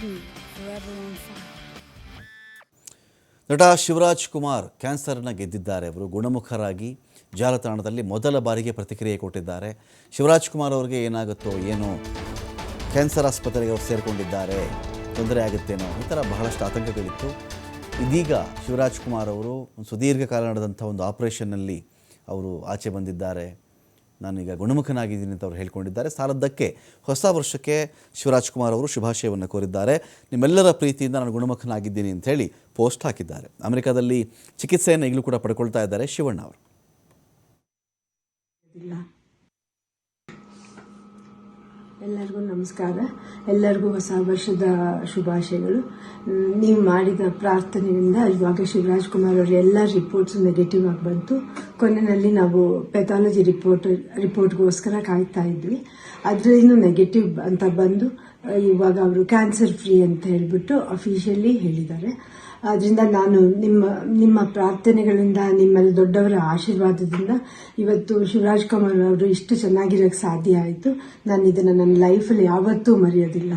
me forever on fire. ನಟ ಶಿವರಾಜ್ ಕುಮಾರ್ ಕ್ಯಾನ್ಸರ್ನ ಗೆದ್ದಿದ್ದಾರೆ. ಅವರು ಗುಣಮುಖರಾಗಿ ಜಾಲತಾಣದಲ್ಲಿ ಮೊದಲ ಬಾರಿಗೆ ಪ್ರತಿಕ್ರಿಯೆ ಕೊಟ್ಟಿದ್ದಾರೆ. ಶಿವರಾಜ್ ಕುಮಾರ್ ಅವರಿಗೆ ಏನಾಗುತ್ತೋ ಏನೋ, ಕ್ಯಾನ್ಸರ್ ಆಸ್ಪತ್ರೆಗೆ ಅವರು ಸೇರಿಕೊಂಡಿದ್ದಾರೆ, ತೊಂದರೆ ಆಗುತ್ತೇನೋ, ಈ ಥರ ಬಹಳಷ್ಟು ಆತಂಕಗಳಿತ್ತು. ಇದೀಗ ಶಿವರಾಜ್ ಕುಮಾರ್ ಅವರು ಸುದೀರ್ಘ ಕಾಲ ನಡೆದಂಥ ಒಂದು ಆಪರೇಷನ್ನಲ್ಲಿ ಅವರು ಆಚೆ ಬಂದಿದ್ದಾರೆ. ನಾನೀಗ ಗುಣಮುಖನಾಗಿದ್ದೀನಿ ಅಂತ ಅವರು ಹೇಳ್ಕೊಂಡಿದ್ದಾರೆ. ಸಾಲದ್ದಕ್ಕೆ ಹೊಸ ವರ್ಷಕ್ಕೆ ಶಿವರಾಜ್ ಕುಮಾರ್ ಅವರು ಶುಭಾಶಯವನ್ನು ಕೋರಿದ್ದಾರೆ. ನಿಮ್ಮೆಲ್ಲರ ಪ್ರೀತಿಯಿಂದ ನಾನು ಗುಣಮುಖನಾಗಿದ್ದೀನಿ ಅಂತ ಹೇಳಿ ಪೋಸ್ಟ್ ಹಾಕಿದ್ದಾರೆ. ಅಮೆರಿಕಾದಲ್ಲಿ ಚಿಕಿತ್ಸೆಯನ್ನು ಈಗಲೂ ಕೂಡ ಪಡ್ಕೊಳ್ತಾ ಇದ್ದಾರೆ ಶಿವಣ್ಣ ಅವರು. ಎಲ್ಲರಿಗೂ ನಮಸ್ಕಾರ. ಎಲ್ಲರಿಗೂ ಹೊಸ ವರ್ಷದ ಶುಭಾಶಯಗಳು. ನೀವು ಮಾಡಿದ ಪ್ರಾರ್ಥನೆಯಿಂದ ಇವಾಗ ಶಿವರಾಜ್ ಕುಮಾರ್ ಅವರ ಎಲ್ಲ ರಿಪೋರ್ಟ್ಸ್ ನೆಗೆಟಿವ್ ಆಗಿ ಬಂತು. ಕೊನೆಯಲ್ಲಿ ನಾವು ಪೆಥಾಲಜಿ ರಿಪೋರ್ಟ್ಗೋಸ್ಕರ ಕಾಯ್ತಾ ಇದ್ವಿ. ಅದರಿಂದ ನೆಗೆಟಿವ್ ಅಂತ ಬಂದು ಇವಾಗ ಅವರು ಕ್ಯಾನ್ಸರ್ ಫ್ರೀ ಅಂತ ಹೇಳ್ಬಿಟ್ಟು ಅಫಿಷಿಯಲಿ ಹೇಳಿದ್ದಾರೆ. ಅದರಿಂದ ನಾನು ನಿಮ್ಮ ಪ್ರಾರ್ಥನೆಗಳಿಂದ, ನಿಮ್ಮೆಲ್ಲ ದೊಡ್ಡವರ ಆಶೀರ್ವಾದದಿಂದ ಇವತ್ತು ಶಿವರಾಜ್ ಕುಮಾರ್ ಅವರು ಇಷ್ಟು ಚೆನ್ನಾಗಿರೋಕ್ಕೆ ಸಾಧ್ಯ ಆಯಿತು. ನಾನು ಇದನ್ನು ನನ್ನ ಲೈಫಲ್ಲಿ ಯಾವತ್ತೂ ಮರೆಯೋದಿಲ್ಲ.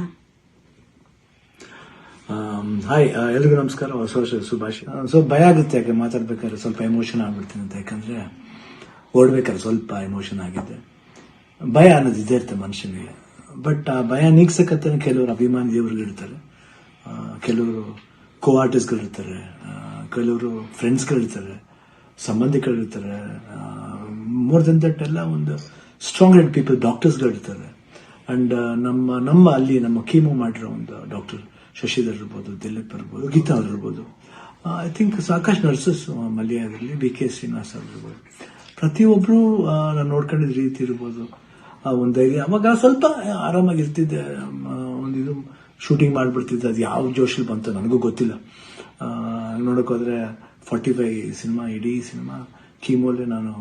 ಹಾಯ್, ಎಲ್ರಿಗೂ ನಮಸ್ಕಾರ, ಹೊಸ ವರ್ಷದ ಶುಭಾಶಯ. ಸ್ವಲ್ಪ ಭಯ ಆಗುತ್ತೆ, ಯಾಕೆ ಮಾತಾಡ್ಬೇಕಾದ್ರೆ ಸ್ವಲ್ಪ ಎಮೋಷನ್ ಆಗ್ಬಿಡ್ತೀನಿ ಅಂತ. ಯಾಕಂದ್ರೆ ಓಡ್ಬೇಕಾದ್ರೆ ಸ್ವಲ್ಪ ಎಮೋಷನ್ ಆಗಿದೆ. ಭಯ ಅನ್ನೋದು ಇದೇ ಇರುತ್ತೆ ಮನುಷ್ಯನಿಗೆ. ಬಟ್ ಆ ಭಯ ನೀಗ್ಸಕತ್ತೆ ಕೆಲವರು ಅಭಿಮಾನಿ ದೇವರುಗಳಿರ್ತಾರೆ, ಕೆಲವರು ಕೋ ಆರ್ಟಿಸ್ಟ್ಗಳಿರ್ತಾರೆ, ಕೆಲವರು ಫ್ರೆಂಡ್ಸ್ಗಳಿರ್ತಾರೆ, ಸಂಬಂಧಿಕರಿರ್ತಾರೆ. ಮೋರ್ ದೆನ್ ದಟ್ ಎಲ್ಲ ಒಂದು ಸ್ಟ್ರಾಂಗ್ ಹೆಡ್ ಪೀಪಲ್, ಡಾಕ್ಟರ್ಸ್ಗಳಿರ್ತಾರೆ. ಅಂಡ್ ನಮ್ಮ ಅಲ್ಲಿ ನಮ್ಮ ಕೀಮೋ ಮಾಡಿರೋ ಒಂದು ಡಾಕ್ಟರ್ ಶಶಿಧರ್ ಇರ್ಬೋದು, ದಿಲೀಪ್ ಇರ್ಬೋದು, ಗೀತಾ ಅವ್ರು ಇರ್ಬೋದು, ಐ ಥಿಂಕ್ ಸಾಕಷ್ಟು ನರ್ಸಸ್ ಮಲ್ಯಾದಲ್ಲಿ BK ಶ್ರೀನಿವಾಸ್ ಅವ್ರು ಇರ್ಬೋದು. ಪ್ರತಿಯೊಬ್ರು ನಾನು ನೋಡ್ಕೊಂಡಿದ್ದ ರೀತಿ ಇರ್ಬೋದು, ಒಂದು ಧೈರ್ಯ. ಅವಾಗ ಸ್ವಲ್ಪ ಆರಾಮಾಗಿರ್ತಿದ್ದೆ. ಒಂದಿದು ಶೂಟಿಂಗ್ ಮಾಡಿಬಿಡ್ತಿದ್ದೆ. ಅದು ಯಾವ ಜೋಶಲ್ಲಿ ಬಂತು ನನಗೂ ಗೊತ್ತಿಲ್ಲ. ನೋಡಕ್ ಹೋದ್ರೆ 45 ಸಿನಿಮಾ, ಇಡೀ ಸಿನಿಮಾ ಕೀಮೋಲೆ ನಾನು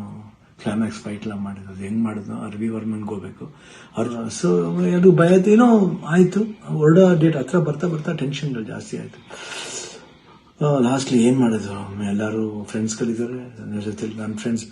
ಕ್ಲೈಮ್ಯಾಕ್ಸ್ ಫೈಟ್ ಎಲ್ಲ ಮಾಡಿದ್ದು. ಅದು ಹೆಂಗ್ ಮಾಡಿದ್ನೋ RV ವರ್ಮನ್ಗೆ ಹೋಗ್ಬೇಕು ಅವ್ರು. ಸೊ ಅದು ಭಯದೇನೋ ಆಯ್ತು. ಹೊರಡೋ ಡೇಟ್ ಹತ್ರ ಬರ್ತಾ ಬರ್ತಾ ಟೆನ್ಷನ್ಗಳು ಜಾಸ್ತಿ ಆಯ್ತು. ಲಾಸ್ಟ್ಲಿ ಏನ್ ಮಾಡೋದು, ಎಲ್ಲರೂ ಫ್ರೆಂಡ್ಸ್ಗಳಿದ್ದಾರೆ ನನ್ನ ಜೊತೆ. ನನ್ನ ಫ್ರೆಂಡ್ಸ್